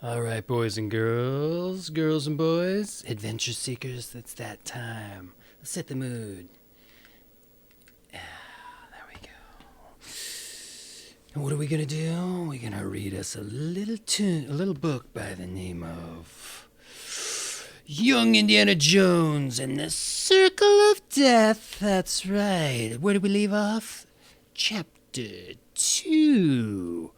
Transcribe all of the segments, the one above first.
All right, boys and girls and boys, adventure seekers, it's that time. Let's set the mood. There we go. And what are we gonna do? We're gonna read us a little book by the name of Young Indiana Jones and the Circle of Death. That's right. Where did we leave off? Chapter 2.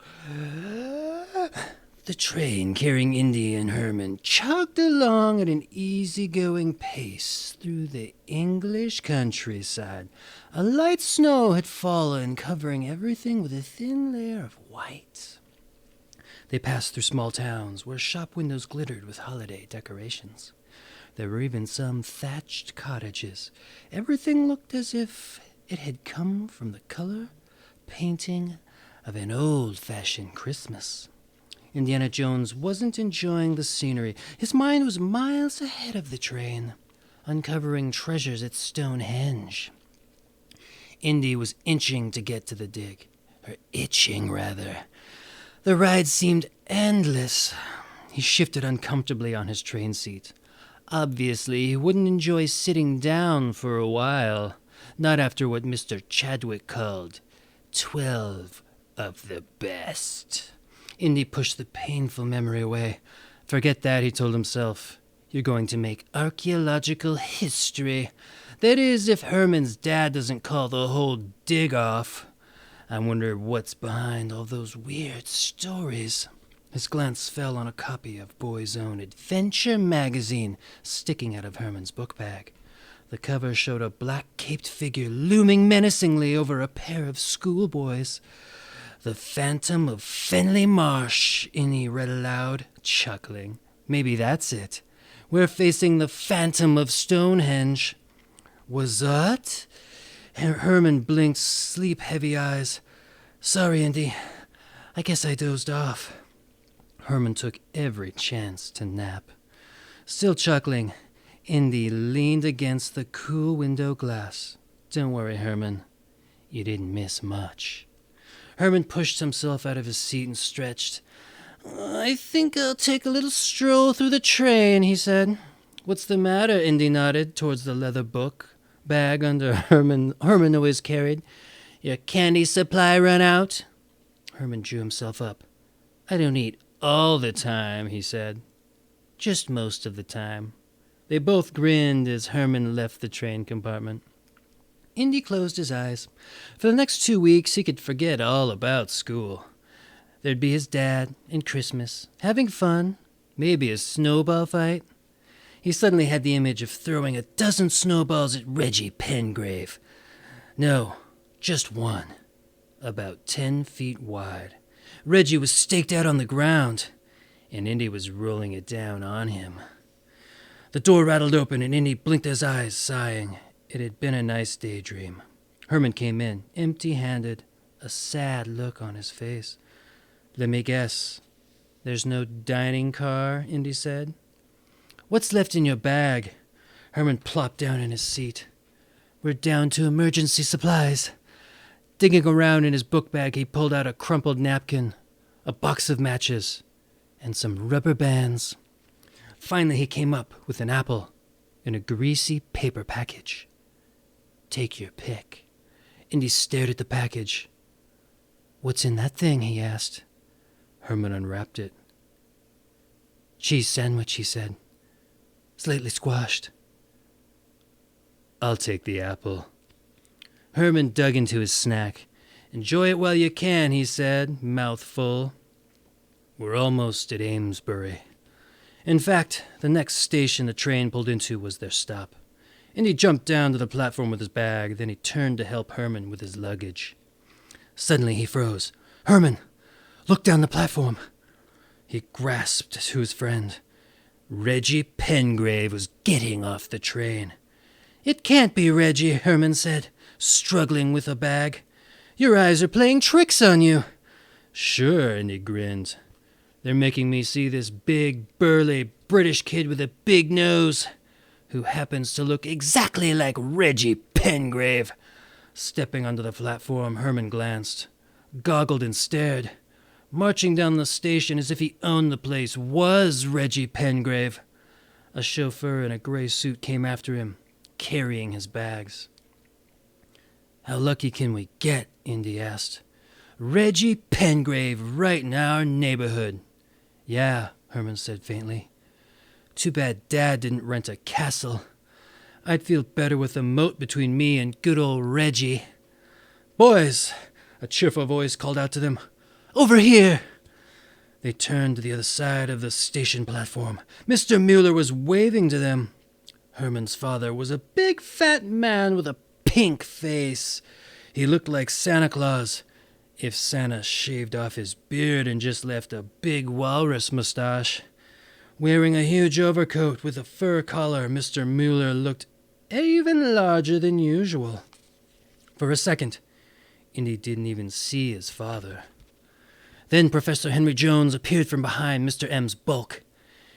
The train carrying Indy and Herman chugged along at an easygoing pace through the English countryside. A light snow had fallen, covering everything with a thin layer of white. They passed through small towns where shop windows glittered with holiday decorations. There were even some thatched cottages. Everything looked as if it had come from the color painting of an old-fashioned Christmas. Indiana Jones wasn't enjoying the scenery. His mind was miles ahead of the train, uncovering treasures at Stonehenge. Indy was inching to get to the dig, or itching, rather. The ride seemed endless. He shifted uncomfortably on his train seat. Obviously, he wouldn't enjoy sitting down for a while, not after what Mr. Chadwick called 12 of the best. Indy pushed the painful memory away. Forget that, he told himself. You're going to make archaeological history. That is, if Herman's dad doesn't call the whole dig off. I wonder what's behind all those weird stories. His glance fell on a copy of Boy's Own Adventure magazine sticking out of Herman's book bag. The cover showed a black-caped figure looming menacingly over a pair of schoolboys. The Phantom of Fenley Marsh, Indy read aloud, chuckling. Maybe that's it. We're facing the Phantom of Stonehenge. Was that? Herman blinked sleep-heavy eyes. Sorry, Indy. I guess I dozed off. Herman took every chance to nap. Still chuckling, Indy leaned against the cool window glass. Don't worry, Herman. You didn't miss much. Herman pushed himself out of his seat and stretched. I think I'll take a little stroll through the train, he said. What's the matter? Indy nodded towards the leather book bag under Herman always carried. Your candy supply run out? Herman drew himself up. I don't eat all the time, he said. Just most of the time. They both grinned as Herman left the train compartment. Indy closed his eyes. For the next 2 weeks, he could forget all about school. There'd be his dad and Christmas, having fun, maybe a snowball fight. He suddenly had the image of throwing a dozen snowballs at Reggie Pengrave. No, just one, about 10 feet wide. Reggie was staked out on the ground, and Indy was rolling it down on him. The door rattled open, and Indy blinked his eyes, sighing. It had been a nice daydream. Herman came in, empty-handed, a sad look on his face. Let me guess. There's no dining car, Indy said. What's left in your bag? Herman plopped down in his seat. We're down to emergency supplies. Digging around in his book bag, he pulled out a crumpled napkin, a box of matches, and some rubber bands. Finally, he came up with an apple in a greasy paper package. Take your pick. Indy stared at the package. What's in that thing? He asked. Herman unwrapped it. Cheese sandwich, he said. Slightly squashed. I'll take the apple. Herman dug into his snack. Enjoy it while you can, he said, mouth full. We're almost at Amesbury. In fact, the next station the train pulled into was their stop. Indy jumped down to the platform with his bag, then he turned to help Herman with his luggage. Suddenly he froze. Herman, look down the platform. He grasped to his friend. Reggie Pengrave was getting off the train. It can't be Reggie, Herman said, struggling with a bag. Your eyes are playing tricks on you. Sure, Indy grinned. They're making me see this big, burly British kid with a big nose, who happens to look exactly like Reggie Pengrave. Stepping onto the platform, Herman glanced, goggled and stared. marching down the station as if he owned the place, was Reggie Pengrave. A chauffeur in a gray suit came after him, carrying his bags. "How lucky can we get?" Indy asked. "Reggie Pengrave right in our neighborhood." "Yeah," Herman said faintly. "Too bad Dad didn't rent a castle. I'd feel better with a moat between me and good old Reggie." "Boys," a cheerful voice called out to them. "Over here!" They turned to the other side of the station platform. Mr. Mueller was waving to them. Herman's father was a big fat man with a pink face. He looked like Santa Claus, if Santa shaved off his beard and just left a big walrus mustache. Wearing a huge overcoat with a fur collar, Mr. Mueller looked even larger than usual. For a second, Indy didn't even see his father. Then Professor Henry Jones appeared from behind Mr. M's bulk.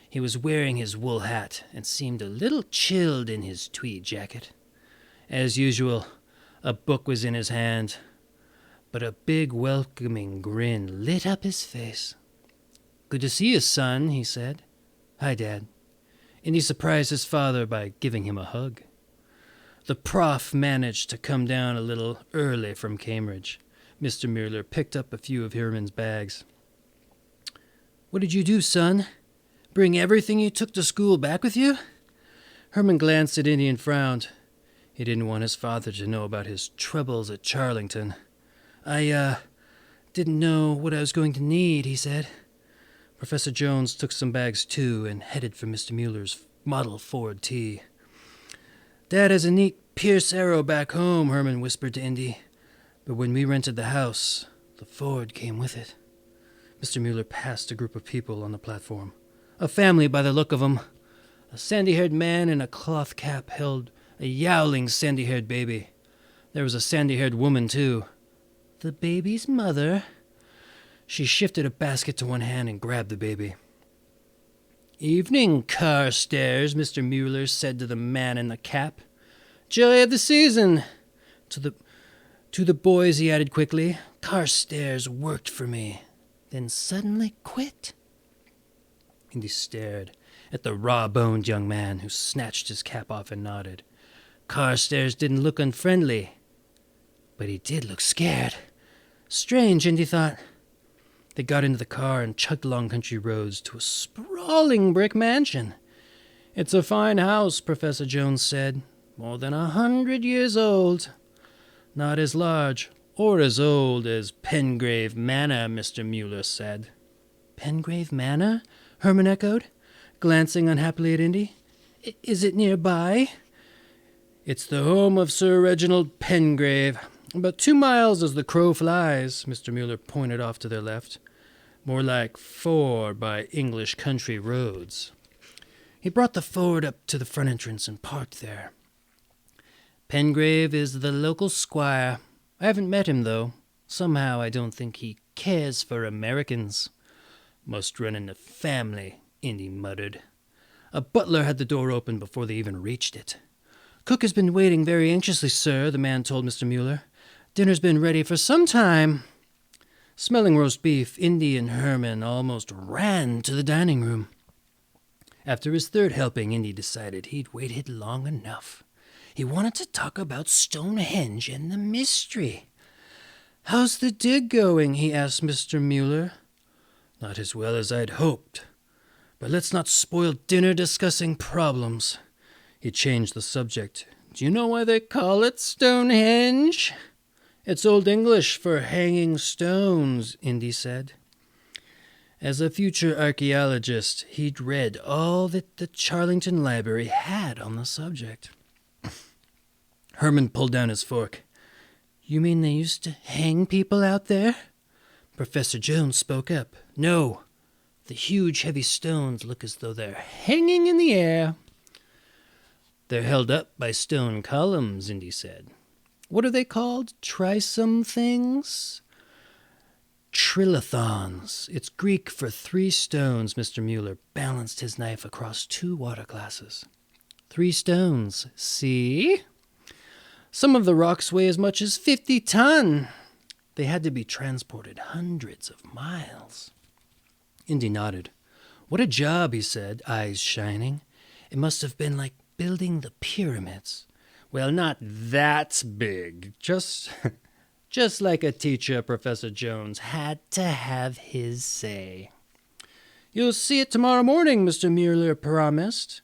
He was wearing his wool hat and seemed a little chilled in his tweed jacket. As usual, a book was in his hand, but a big welcoming grin lit up his face. "Good to see you, son," he said. "Hi, Dad." And he surprised his father by giving him a hug. The prof managed to come down a little early from Cambridge. Mr. Mueller picked up a few of Herman's bags. "What did you do, son? Bring everything you took to school back with you?" Herman glanced at Indy and frowned. He didn't want his father to know about his troubles at Charlington. I didn't know what I was going to need," he said. Professor Jones took some bags too and headed for Mr. Mueller's Model Ford T. "Dad has a neat Pierce Arrow back home," Herman whispered to Indy. "But when we rented the house, the Ford came with it." Mr. Mueller passed a group of people on the platform. A family by the look of 'em. A sandy-haired man in a cloth cap held a yowling sandy-haired baby. There was a sandy-haired woman, too. The baby's mother. She shifted a basket to one hand and grabbed the baby. "Evening, Carstairs," Mr. Mueller said to the man in the cap. "Joy of the season." To the boys, he added quickly, "Carstairs worked for me, then suddenly quit." And he stared at the raw-boned young man who snatched his cap off and nodded. Carstairs didn't look unfriendly, but he did look scared. Strange, Indy thought. They got into the car and chugged along country roads to a sprawling brick mansion. "It's a fine house," Professor Jones said. "More than 100 years old. Not as large or as old as Pengrave Manor," Mr. Mueller said. "Pengrave Manor?" Herman echoed, glancing unhappily at Indy. "Is it nearby?" "It's the home of Sir Reginald Pengrave. About 2 miles as the crow flies," Mr. Mueller pointed off to their left. "More like 4 by English country roads." He brought the Ford up to the front entrance and parked there. "Pengrave is the local squire. I haven't met him, though. Somehow I don't think he cares for Americans." "Must run in the family," Indy muttered. A butler had the door open before they even reached it. "Cook has been waiting very anxiously, sir," the man told Mr. Mueller. "Dinner's been ready for some time." Smelling roast beef, Indy and Herman almost ran to the dining room. After his third helping, Indy decided he'd waited long enough. He wanted to talk about Stonehenge and the mystery. "How's the dig going?" he asked Mr. Mueller. "Not as well as I'd hoped. But let's not spoil dinner discussing problems." He changed the subject. "Do you know why they call it Stonehenge?" "It's Old English for hanging stones," Indy said. As a future archaeologist, he'd read all that the Charlington Library had on the subject. Herman pulled down his fork. "You mean they used to hang people out there?" Professor Jones spoke up. "No, the huge heavy stones look as though they're hanging in the air." "They're held up by stone columns," Indy said. "What are they called? Trisom things?" "Trilithons. It's Greek for 3 stones." Mr. Mueller balanced his knife across 2 water glasses. 3 stones. See? Some of the rocks weigh as much as 50 ton. They had to be transported hundreds of miles. Indy nodded. What a job, he said, eyes shining. It must have been like building the pyramids. Well, not that big. Just like a teacher, Professor Jones had to have his say. You'll see it tomorrow morning, Mr. Mueller promised.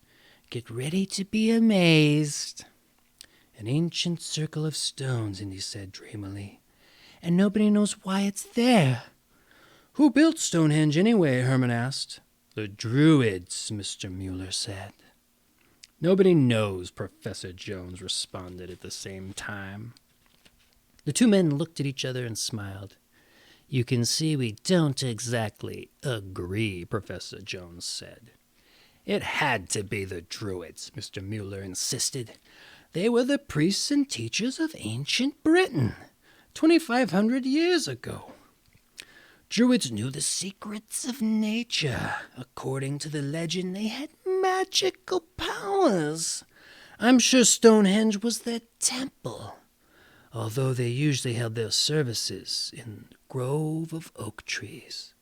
Get ready to be amazed. An ancient circle of stones, Indy said dreamily. And nobody knows why it's there. Who built Stonehenge anyway? Herman asked. The druids, Mr. Mueller said. Nobody knows, Professor Jones responded at the same time. The two men looked at each other and smiled. You can see we don't exactly agree, Professor Jones said. It had to be the druids, Mr. Mueller insisted. They were the priests and teachers of ancient Britain, 2,500 years ago. Druids knew the secrets of nature. According to the legend, they had magical powers. I'm sure Stonehenge was their temple, although they usually held their services in a grove of oak trees.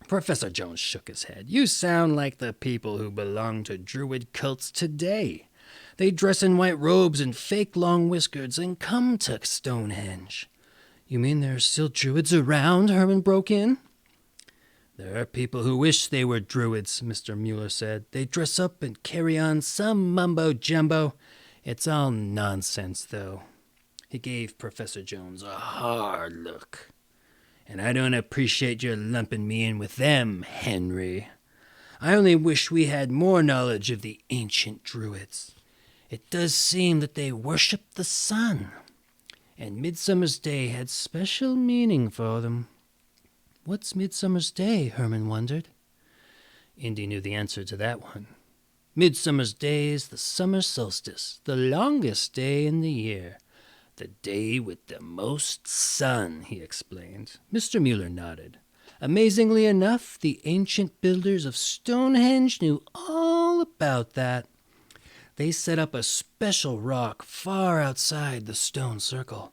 Professor Jones shook his head. You sound like the people who belong to druid cults today. They dress in white robes and fake long whiskers and come to Stonehenge. You mean there are still druids around? Herman broke in. There are people who wish they were druids, Mr. Mueller said. They dress up and carry on some mumbo-jumbo. It's all nonsense, though. He gave Professor Jones a hard look. And I don't appreciate your lumping me in with them, Henry. I only wish we had more knowledge of the ancient druids. It does seem that they worshipped the sun, and Midsummer's Day had special meaning for them. What's Midsummer's Day? Herman wondered. Indy knew the answer to that one. Midsummer's Day is the summer solstice, the longest day in the year. The day with the most sun, he explained. Mr. Mueller nodded. Amazingly enough, the ancient builders of Stonehenge knew all about that. They set up a special rock far outside the stone circle.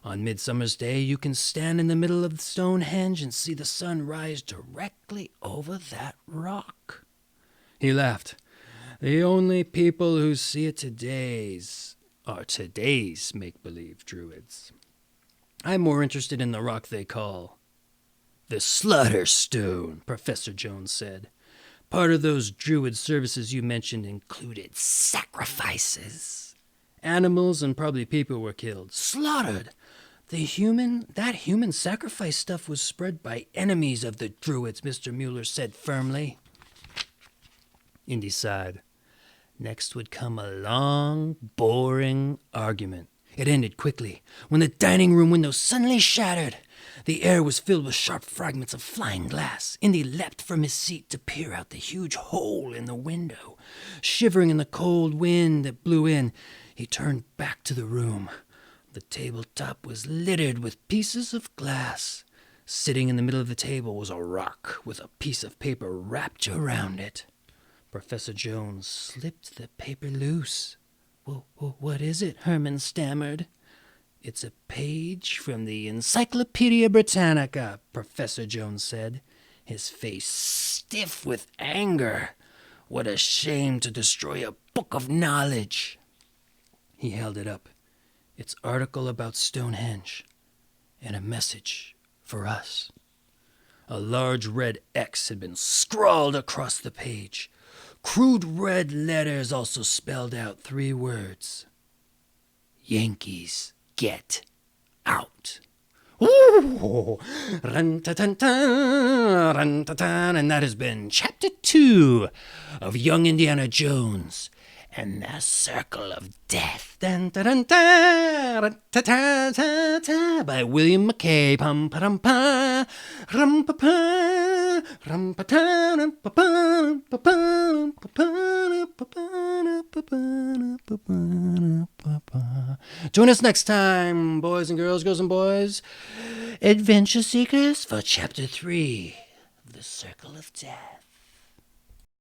On Midsummer's Day, you can stand in the middle of Stonehenge and see the sun rise directly over that rock. He laughed. The only people who see it are today's make-believe druids. I'm more interested in the rock they call the Slaughter Stone, Professor Jones said. Part of those druid services you mentioned included sacrifices. Animals and probably people were killed, slaughtered. That human sacrifice stuff was spread by enemies of the druids, Mr. Mueller said firmly. Indy sighed. Next would come a long, boring argument. It ended quickly, when the dining room window suddenly shattered. The air was filled with sharp fragments of flying glass. Indy leapt from his seat to peer out the huge hole in the window. Shivering in the cold wind that blew in, he turned back to the room. The tabletop was littered with pieces of glass. Sitting in the middle of the table was a rock with a piece of paper wrapped around it. Professor Jones slipped the paper loose. What is it? Herman stammered. It's a page from the Encyclopedia Britannica, Professor Jones said, his face stiff with anger. What a shame to destroy a book of knowledge. He held it up. Its article about Stonehenge, and a message for us. A large red X had been scrawled across the page. Crude red letters also spelled out 3 words. Yankees get out. Ooh, run-ta-tan-tan, run-ta-tan, and that has been Chapter 2 of Young Indiana Jones and the Circle of Death. Dun-ta-dun-ta, ta-ta-ta-ta, by William McCay. Pum-pa-dum-pa, rum-pa-pa, rum-pa-ta, rum-pa-pa, rum-pa-pa. Join us next time, boys and girls and boys. Adventure Seekers, for Chapter 3 of the Circle of Death.